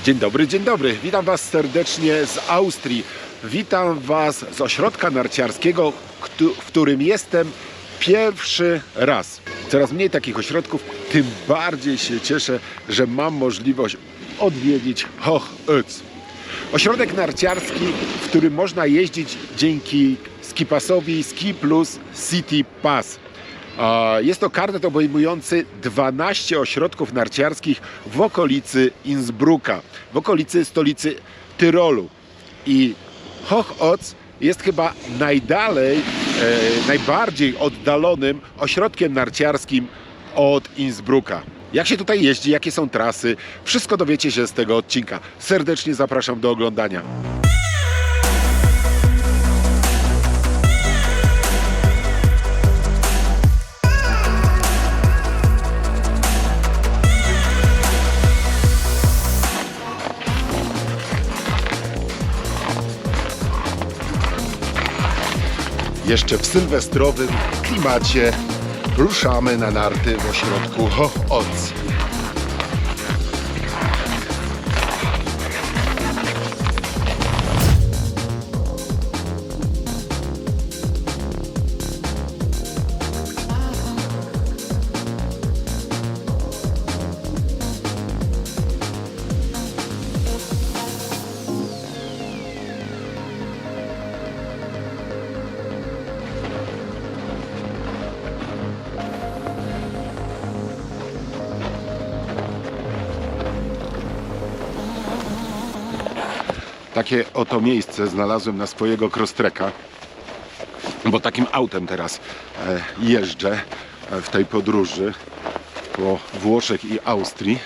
Dzień dobry. Witam Was serdecznie z Austrii. Witam Was z ośrodka narciarskiego, w którym jestem pierwszy raz. Coraz mniej takich ośrodków, tym bardziej się cieszę, że mam możliwość odwiedzić Hoch Oetz. Ośrodek narciarski, w którym można jeździć dzięki skipassowi Ski Plus City Pass. Jest to karnet obejmujący 12 ośrodków narciarskich w okolicy Innsbrucka, w okolicy stolicy Tyrolu. I Hoch Oetz jest chyba najbardziej oddalonym ośrodkiem narciarskim od Innsbrucka. Jak się tutaj jeździ, jakie są trasy, wszystko dowiecie się z tego odcinka. Serdecznie zapraszam do oglądania. Jeszcze w sylwestrowym klimacie ruszamy na narty w ośrodku Hoch Oetz. Takie oto miejsce znalazłem na swojego crosstreka, bo takim autem teraz jeżdżę w tej podróży po Włoszech i Austrii.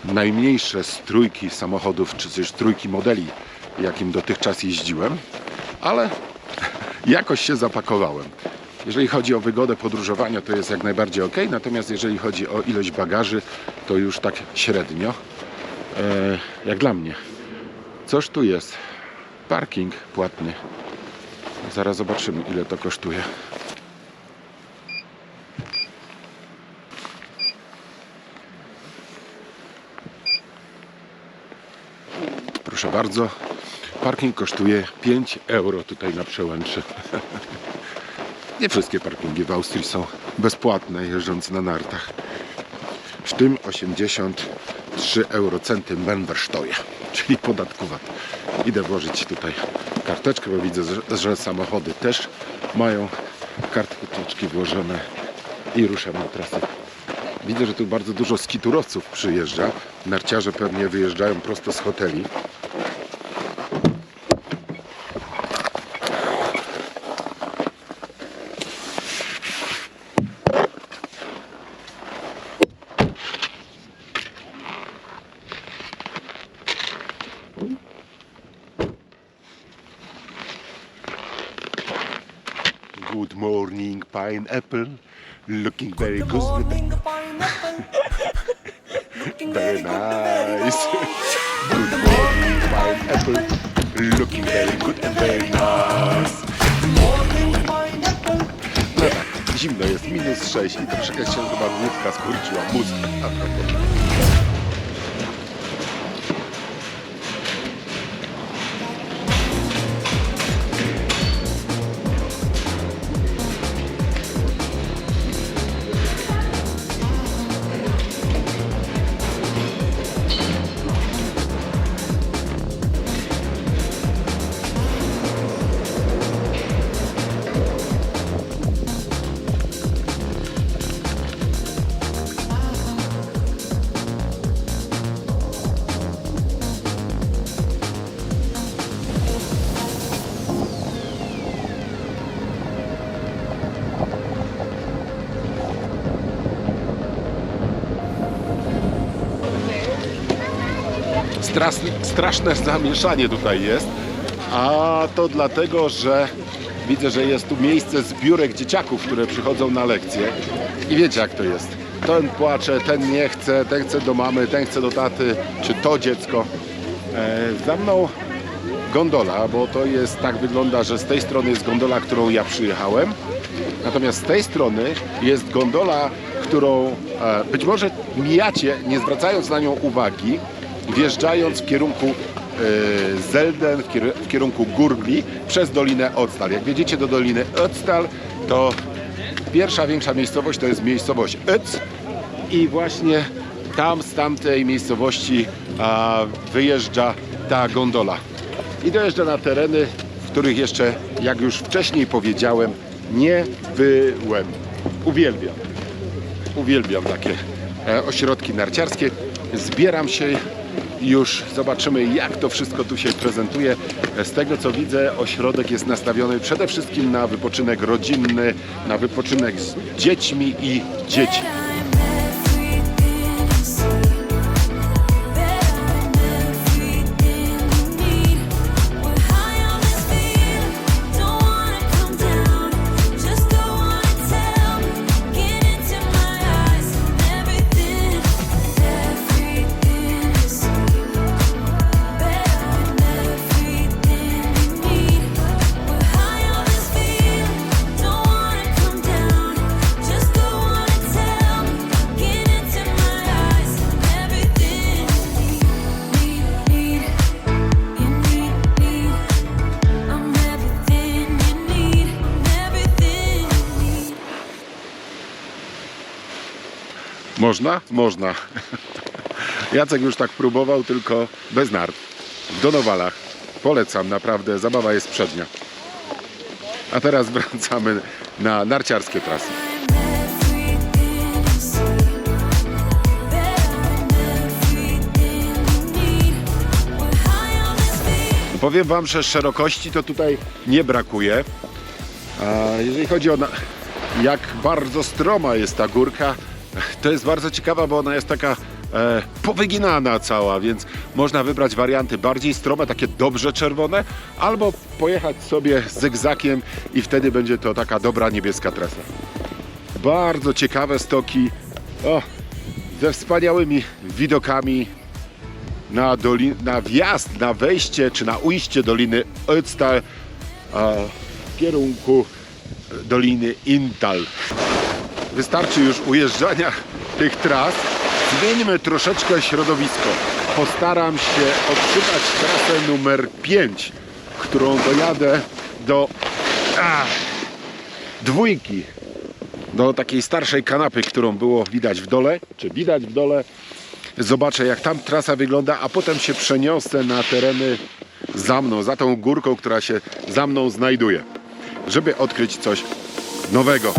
Najmniejsze z trójki samochodów, czy też trójki modeli, jakim dotychczas jeździłem, ale jakoś się zapakowałem. Jeżeli chodzi o wygodę podróżowania, to jest jak najbardziej ok, natomiast jeżeli chodzi o ilość bagaży, to już tak średnio, jak dla mnie. Coż tu jest? Parking płatny. Zaraz zobaczymy, ile to kosztuje. Proszę bardzo. Parking kosztuje 5 euro tutaj na Przełęczy. Nie wszystkie parkingi w Austrii są bezpłatne, jeżdżąc na nartach. W tym 83 eurocenty Mehrwersteuer, czyli podatku VAT. Idę włożyć tutaj karteczkę, bo widzę, że samochody też mają karteczki włożone i ruszam na trasę. Widzę, że tu bardzo dużo skiturowców przyjeżdża. Narciarze pewnie wyjeżdżają prosto z hoteli. Good morning, pineapple. Looking very good. Very nice. Good morning, pineapple. Looking very good and very nice. No tak, zimno jest, -6 i troszeczkę się chyba główka skurczyła, mózg. Straszne zamieszanie tutaj jest, a to dlatego, że widzę, że jest tu miejsce zbiórek dzieciaków, które przychodzą na lekcje i wiecie, jak to jest. Ten płacze, ten nie chce, ten chce do mamy, ten chce do taty, czy to dziecko. Za mną gondola, bo to jest, tak wygląda, że z tej strony jest gondola, którą ja przyjechałem, natomiast z tej strony jest gondola, którą być może mijacie, nie zwracając na nią uwagi, wjeżdżając w kierunku Zelden, w kierunku Gurgli przez Dolinę Ötztal. Jak wjedziecie do Doliny Ötztal, to pierwsza większa miejscowość to jest miejscowość Ötz i właśnie tam z tamtej miejscowości wyjeżdża ta gondola i dojeżdża na tereny, w których jeszcze, jak już wcześniej powiedziałem, nie byłem. Uwielbiam takie ośrodki narciarskie. Zbieram się już, zobaczymy, jak to wszystko tu się prezentuje. Z tego co widzę, ośrodek jest nastawiony przede wszystkim na wypoczynek rodzinny, na wypoczynek z dziećmi i dzieci. Można? Można. Jacek już tak próbował, tylko bez nart. W Donowalach. Polecam, naprawdę, zabawa jest przednia. A teraz wracamy na narciarskie trasy. Powiem wam, że szerokości to tutaj nie brakuje. A jeżeli chodzi o jak bardzo stroma jest ta górka, to jest bardzo ciekawa, bo ona jest taka powyginana cała, więc można wybrać warianty bardziej strome, takie dobrze czerwone, albo pojechać sobie zygzakiem i wtedy będzie to taka dobra niebieska trasa. Bardzo ciekawe stoki, ze wspaniałymi widokami na wjazd, na wejście czy na ujście Doliny Ötztal w kierunku Doliny Inntal. Wystarczy już ujeżdżania tych tras. Zmieńmy troszeczkę środowisko. Postaram się odczytać trasę numer 5, którą dojadę do dwójki, do takiej starszej kanapy, którą było widać w dole, czy widać w dole. Zobaczę, jak tam trasa wygląda, a potem się przeniosę na tereny za mną, za tą górką, która się za mną znajduje, żeby odkryć coś nowego.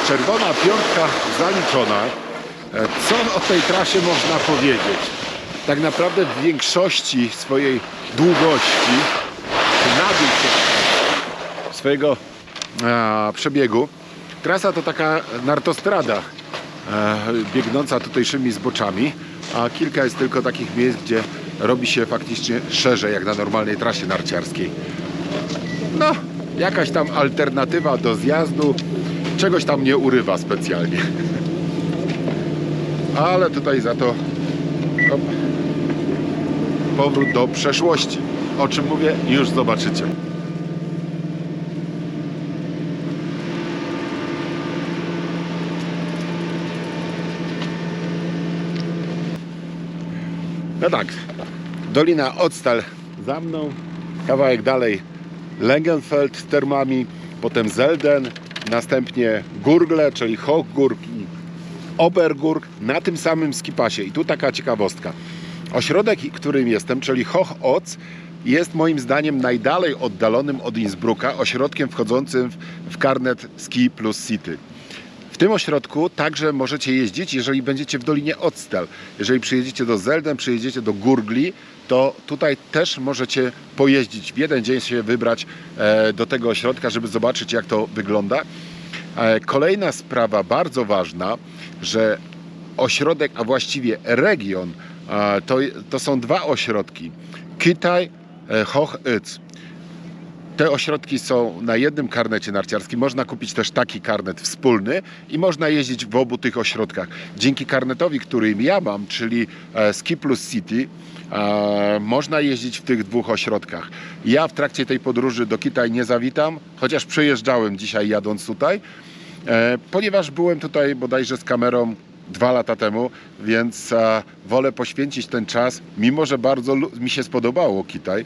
Czerwona piątka zaliczona. Co o tej trasie można powiedzieć? Tak naprawdę w większości swojej długości, swojego przebiegu, trasa to taka nartostrada biegnąca tutejszymi zboczami, a kilka jest tylko takich miejsc, gdzie robi się faktycznie szerzej, jak na normalnej trasie narciarskiej. No, jakaś tam alternatywa do zjazdu, czegoś tam nie urywa specjalnie. Ale tutaj za to powrót do przeszłości. O czym mówię, już zobaczycie. No tak, Dolina Ötztal za mną, kawałek dalej Langenfeld z termami, potem Zelden, następnie Gurgle, czyli Hochgurk i Obergurk na tym samym skipasie. I tu taka ciekawostka. Ośrodek, którym jestem, czyli Hoch-Ötz, jest moim zdaniem najdalej oddalonym od Innsbrucka ośrodkiem wchodzącym w karnet Ski plus City. W W tym ośrodku także możecie jeździć, jeżeli będziecie w Dolinie Odstal. Jeżeli przyjedziecie do Zelden, przyjedziecie do Gurgli, to tutaj też możecie pojeździć. W jeden dzień się wybrać do tego ośrodka, żeby zobaczyć, jak to wygląda. Kolejna sprawa bardzo ważna, że ośrodek, a właściwie region, to są dwa ośrodki. Kitay, Hoch-Ötz. Te ośrodki są na jednym karnecie narciarskim. Można kupić też taki karnet wspólny i można jeździć w obu tych ośrodkach. Dzięki karnetowi, który ja mam, czyli Ski Plus City, można jeździć w tych dwóch ośrodkach. Ja w trakcie tej podróży do Kitay nie zawitam, chociaż przejeżdżałem dzisiaj jadąc tutaj, ponieważ byłem tutaj bodajże z kamerą 2 lata temu, więc wolę poświęcić ten czas, mimo że bardzo mi się spodobało Kitay,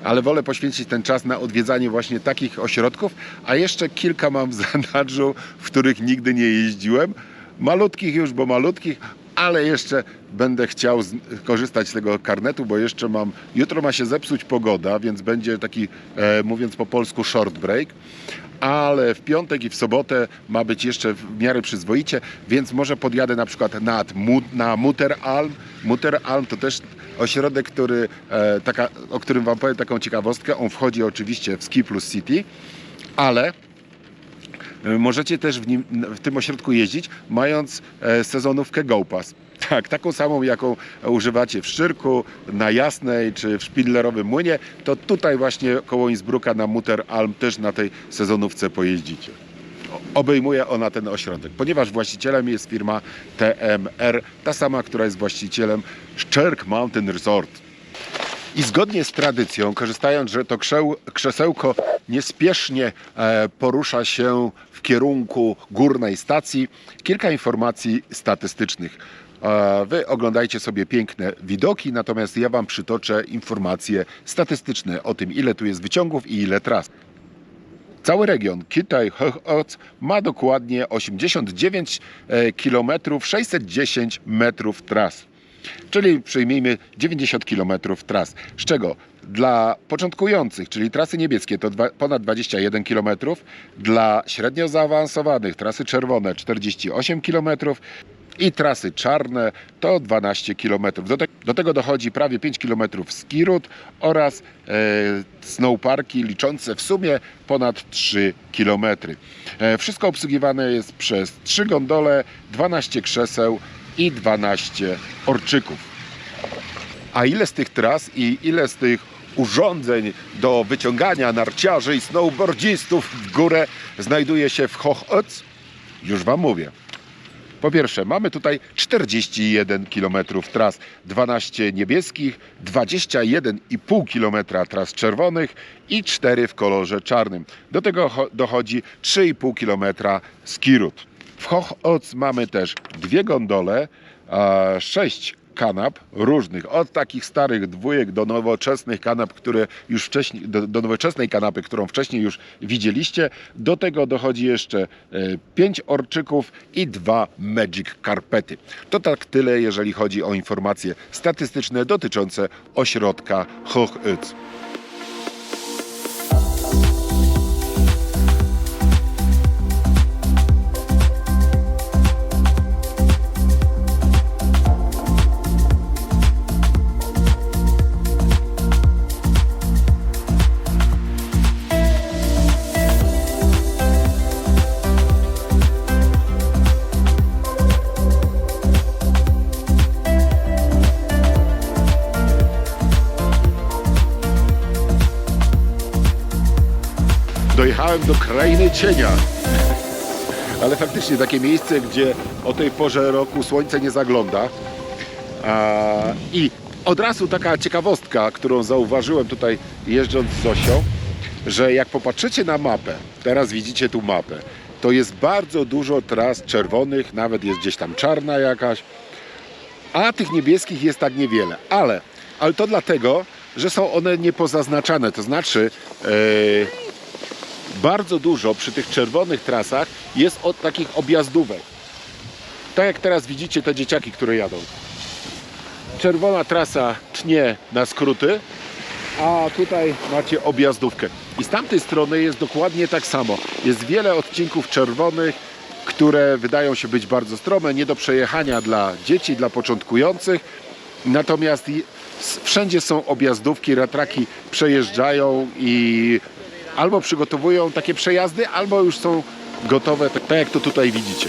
ale wolę poświęcić ten czas na odwiedzanie właśnie takich ośrodków, a jeszcze kilka mam w zanadrzu, w których nigdy nie jeździłem. Malutkich już, bo malutkich, ale jeszcze będę chciał korzystać z tego karnetu, bo jeszcze jutro ma się zepsuć pogoda, więc będzie taki, mówiąc po polsku, short break. Ale w piątek i w sobotę ma być jeszcze w miarę przyzwoicie, więc może podjadę na przykład na Mutteralm. Mutteralm to też ośrodek, o którym wam powiem taką ciekawostkę. On wchodzi oczywiście w Ski Plus City, ale możecie też w tym ośrodku jeździć, mając sezonówkę Go Pass. Tak, taką samą, jaką używacie w Szczyrku, na Jasnej czy w Szpindlerowym Młynie, to tutaj właśnie koło Innsbrucka na Mutteralm też na tej sezonówce pojeździcie. Obejmuje ona ten ośrodek, ponieważ właścicielem jest firma TMR, ta sama, która jest właścicielem Szczyrk Mountain Resort. I zgodnie z tradycją, korzystając, że to krzesełko niespiesznie porusza się w kierunku górnej stacji, kilka informacji statystycznych. Wy oglądajcie sobie piękne widoki, natomiast ja wam przytoczę informacje statystyczne o tym, ile tu jest wyciągów i ile tras. Cały region Kitay-Hoch-Ötz ma dokładnie 89 km 610 metrów tras. Czyli przyjmijmy 90 km tras, z czego dla początkujących, czyli trasy niebieskie to ponad 21 km, dla średnio zaawansowanych trasy czerwone 48 km i trasy czarne to 12 km. Do tego dochodzi prawie 5 km ski route oraz snowparki liczące w sumie ponad 3 km. Wszystko obsługiwane jest przez 3 gondole, 12 krzeseł i 12 orczyków. A ile z tych tras i ile z tych urządzeń do wyciągania narciarzy i snowboardzistów w górę znajduje się w Hoch-Ötz? Już wam mówię. Po pierwsze, mamy tutaj 41 km tras, 12 niebieskich, 21,5 km tras czerwonych i 4 w kolorze czarnym. Do tego dochodzi 3,5 km ski route. W Hoch-Ötz mamy też 2 gondole, 6 kanap różnych, od takich starych dwójek do nowoczesnych kanap, które już wcześniej, do nowoczesnej kanapy, którą wcześniej już widzieliście. Do tego dochodzi jeszcze 5 orczyków i 2 Magic Carpety. To tak tyle, jeżeli chodzi o informacje statystyczne dotyczące ośrodka Hoch-Ötz. Dojechałem do krainy cienia, ale faktycznie takie miejsce, gdzie o tej porze roku słońce nie zagląda. I od razu taka ciekawostka, którą zauważyłem tutaj jeżdżąc z Zosią, że jak popatrzycie na mapę, teraz widzicie tu mapę, to jest bardzo dużo tras czerwonych, nawet jest gdzieś tam czarna jakaś, a tych niebieskich jest tak niewiele, ale to dlatego, że są one niepozaznaczane, to znaczy bardzo dużo przy tych czerwonych trasach jest od takich objazdówek. Tak jak teraz widzicie te dzieciaki, które jadą. Czerwona trasa tnie na skróty, a tutaj macie objazdówkę. I z tamtej strony jest dokładnie tak samo. Jest wiele odcinków czerwonych które wydają się być bardzo strome, nie do przejechania dla dzieci, dla początkujących. Natomiast wszędzie są objazdówki, ratraki przejeżdżają i albo przygotowują takie przejazdy, albo już są gotowe, tak jak to tutaj widzicie.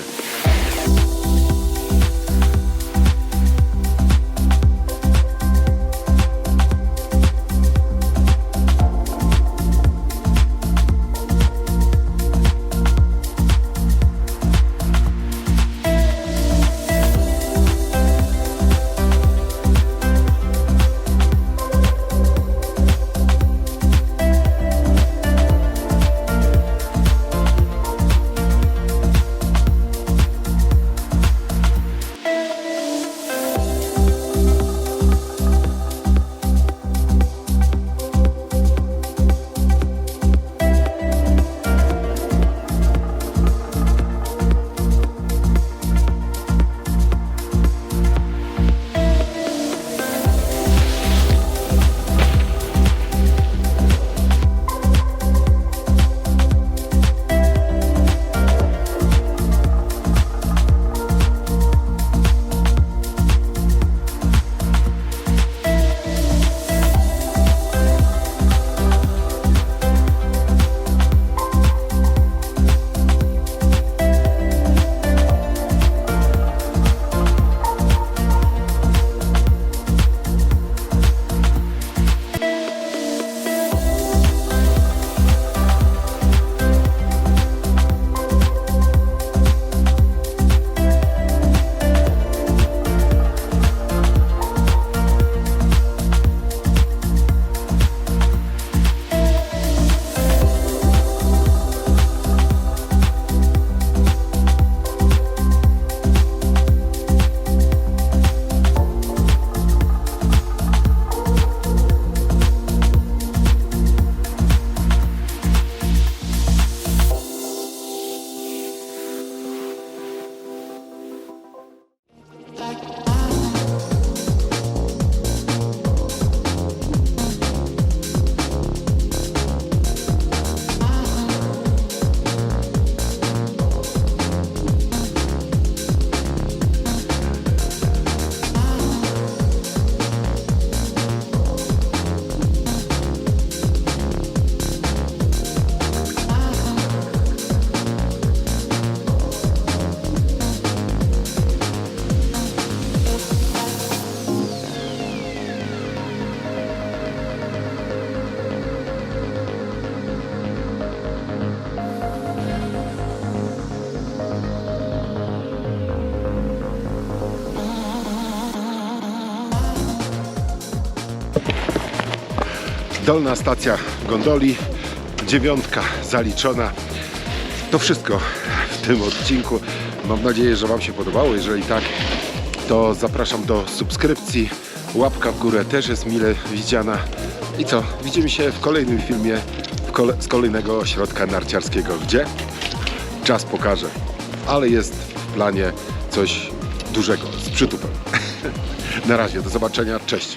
Dolna stacja gondoli, 9 zaliczona. To wszystko w tym odcinku. Mam nadzieję, że Wam się podobało. Jeżeli tak, to zapraszam do subskrypcji. Łapka w górę też jest mile widziana. I co? Widzimy się w kolejnym filmie z kolejnego ośrodka narciarskiego. Gdzie? Czas pokaże. Ale jest w planie coś dużego z przytupem. Na razie, do zobaczenia. Cześć.